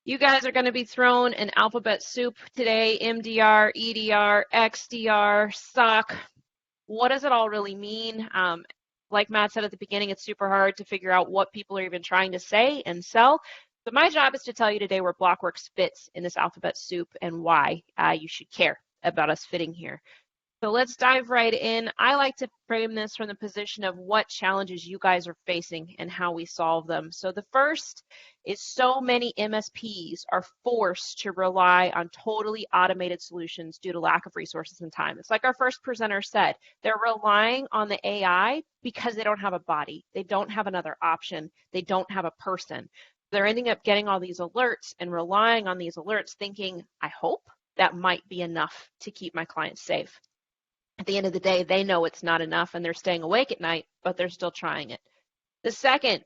You guys are going to be thrown an alphabet soup today, MDR, EDR, XDR, SOC. What does it all really mean? Like Matt said at the beginning, it's super hard to figure out what people are even trying to say and sell. So my job is to tell you today where BLOKWORX fits in this alphabet soup and why you should care about us fitting here. So let's dive right in. I like to frame this from the position of what challenges you guys are facing and how we solve them. So the first is so many MSPs are forced to rely on totally automated solutions due to lack of resources and time. It's like our first presenter said, they're relying on the AI because they don't have a body. They don't have another option. They don't have a person. They're ending up getting all these alerts and relying on these alerts thinking, I hope that might be enough to keep my clients safe. At the end of the day, they know it's not enough and they're staying awake at night, but they're still trying it. The second,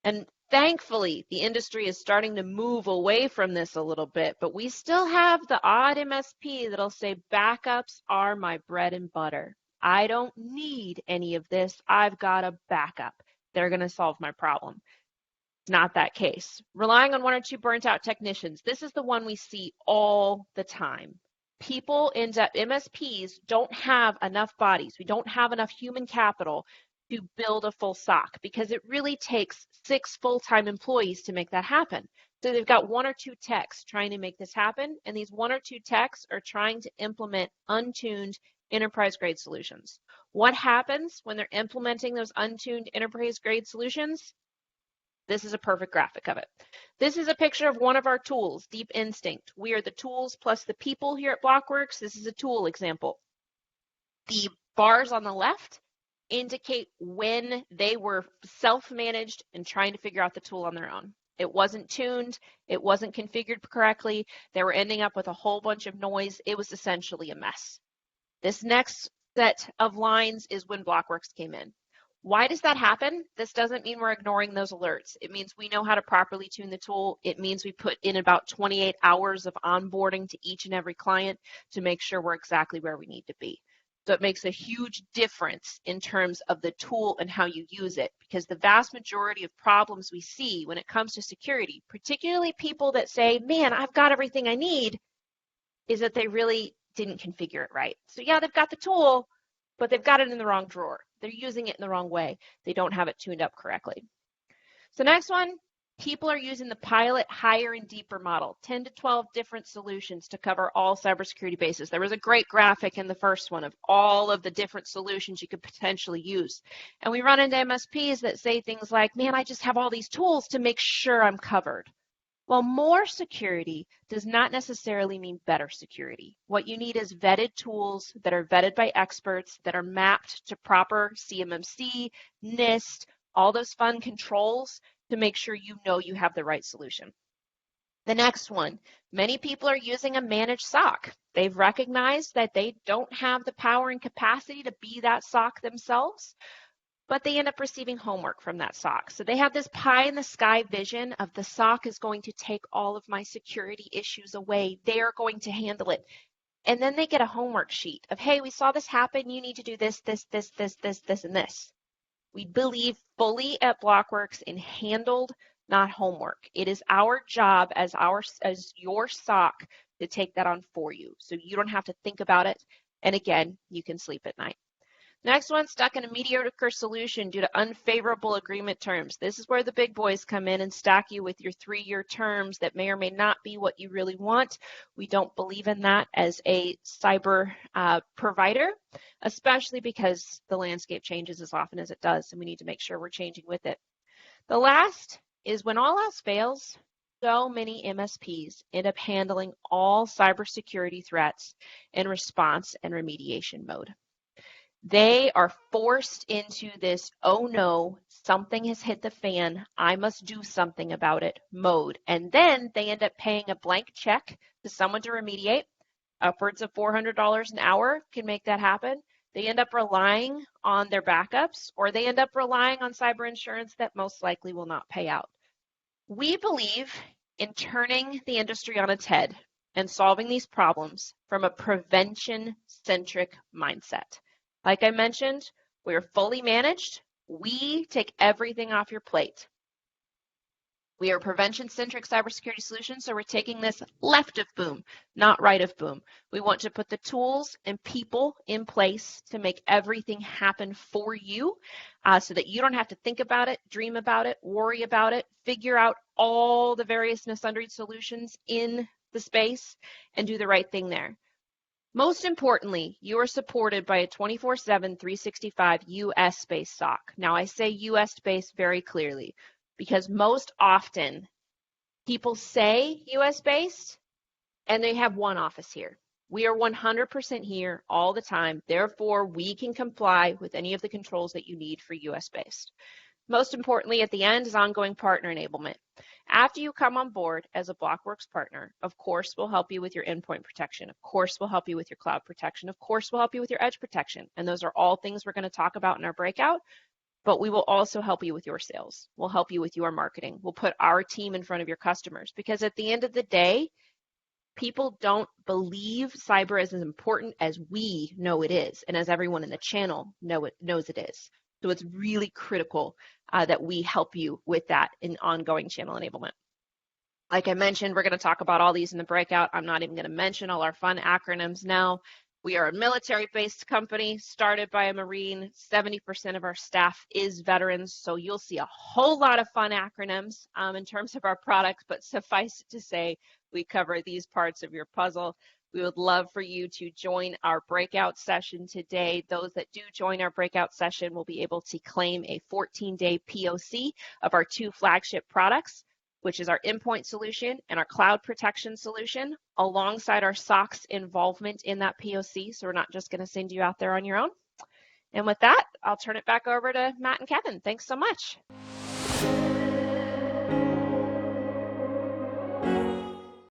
and thankfully, the industry is starting to move away from this a little bit, but we still have the odd MSP that'll say backups are my bread and butter. I don't need any of this. I've got a backup. They're going to solve my problem. It's not that case. Relying on one or two burnt out technicians. This is the one we see all the time. People end up, MSPs don't have enough bodies. We don't have enough human capital to build a full SOC because it really takes 6 full-time employees to make that happen. So they've got 1 or 2 techs trying to make this happen, and these 1 or 2 techs are trying to implement untuned enterprise-grade solutions. What happens when they're implementing those untuned enterprise-grade solutions? This is a perfect graphic of it. This is a picture of one of our tools, Deep Instinct. We are the tools plus the people here at BLOKWORX. This is a tool example. The bars on the left indicate when they were self-managed and trying to figure out the tool on their own. It wasn't tuned. It wasn't configured correctly. They were ending up with a whole bunch of noise. It was essentially a mess. This next set of lines is when BLOKWORX came in. Why does that happen? This doesn't mean we're ignoring those alerts. It means we know how to properly tune the tool. It means we put in about 28 hours of onboarding to each and every client to make sure we're exactly where we need to be. So it makes a huge difference in terms of the tool and how you use it, because the vast majority of problems we see when it comes to security, particularly people that say, man, I've got everything I need, is that they really didn't configure it right. So yeah, they've got the tool, but they've got it in the wrong drawer. They're using it in the wrong way. They don't have it tuned up correctly. So next one, people are using the pilot, higher, and deeper model, 10 to 12 different solutions to cover all cybersecurity bases. There was a great graphic in the first one of all of the different solutions you could potentially use. And we run into MSPs that say things like, man, I just have all these tools to make sure I'm covered. Well, more security does not necessarily mean better security. What you need is vetted tools that are vetted by experts, that are mapped to proper CMMC, NIST, all those fun controls to make sure you know you have the right solution. The next one, many people are using a managed SOC. They've recognized that they don't have the power and capacity to be that SOC themselves, but they end up receiving homework from that SOC. So they have this pie in the sky vision of the SOC is going to take all of my security issues away. They are going to handle it. And then they get a homework sheet of, hey, we saw this happen. You need to do this, this, this, this, this, this, and this. We believe fully at BLOKWORX in handled, not homework. It is our job as your SOC to take that on for you. So you don't have to think about it. And again, you can sleep at night. Next one, stuck in a mediocre solution due to unfavorable agreement terms. This is where the big boys come in and stack you with your 3-year terms that may or may not be what you really want. We don't believe in that as a cyber provider, especially because the landscape changes as often as it does, and we need to make sure we're changing with it. The last is when all else fails, so many MSPs end up handling all cybersecurity threats in response and remediation mode. They are forced into this, oh no, something has hit the fan, I must do something about it mode. And then they end up paying a blank check to someone to remediate. Upwards of $400 an hour can make that happen. They end up relying on their backups, or they end up relying on cyber insurance that most likely will not pay out. We believe in turning the industry on its head and solving these problems from a prevention-centric mindset. Like I mentioned, we're fully managed. We take everything off your plate. We are a prevention-centric cybersecurity solution, so we're taking this left of boom, not right of boom. We want to put the tools and people in place to make everything happen for you so that you don't have to think about it, dream about it, worry about it, figure out all the various and sundry solutions in the space and do the right thing there. Most importantly, you are supported by a 24/7, 365 US-based SOC. Now, I say US-based very clearly because most often people say US-based and they have one office here. We are 100% here all the time. Therefore, we can comply with any of the controls that you need for US-based. Most importantly, at the end is ongoing partner enablement. After you come on board as a BLOKWORX partner, of course, we'll help you with your endpoint protection. Of course, we'll help you with your cloud protection. Of course, we'll help you with your edge protection. And those are all things we're going to talk about in our breakout, but we will also help you with your sales. We'll help you with your marketing. We'll put our team in front of your customers because at the end of the day, people don't believe cyber is as important as we know it is and as everyone in the channel knows it is. So it's really critical that we help you with that in ongoing channel enablement. Like I mentioned, we're going to talk about all these in the breakout. I'm not even going to mention all our fun acronyms now. We are a military-based company started by a Marine. 70% of our staff is veterans, so you'll see a whole lot of fun acronyms in terms of our products, but suffice it to say, we cover these parts of your puzzle. We would love for you to join our breakout session today. Those that do join our breakout session will be able to claim a 14-day POC of our two flagship products, which is our endpoint solution and our cloud protection solution, alongside our SOC's involvement in that POC. So we're not just going to send you out there on your own. And with that, I'll turn it back over to Matt and Kevin. Thanks so much.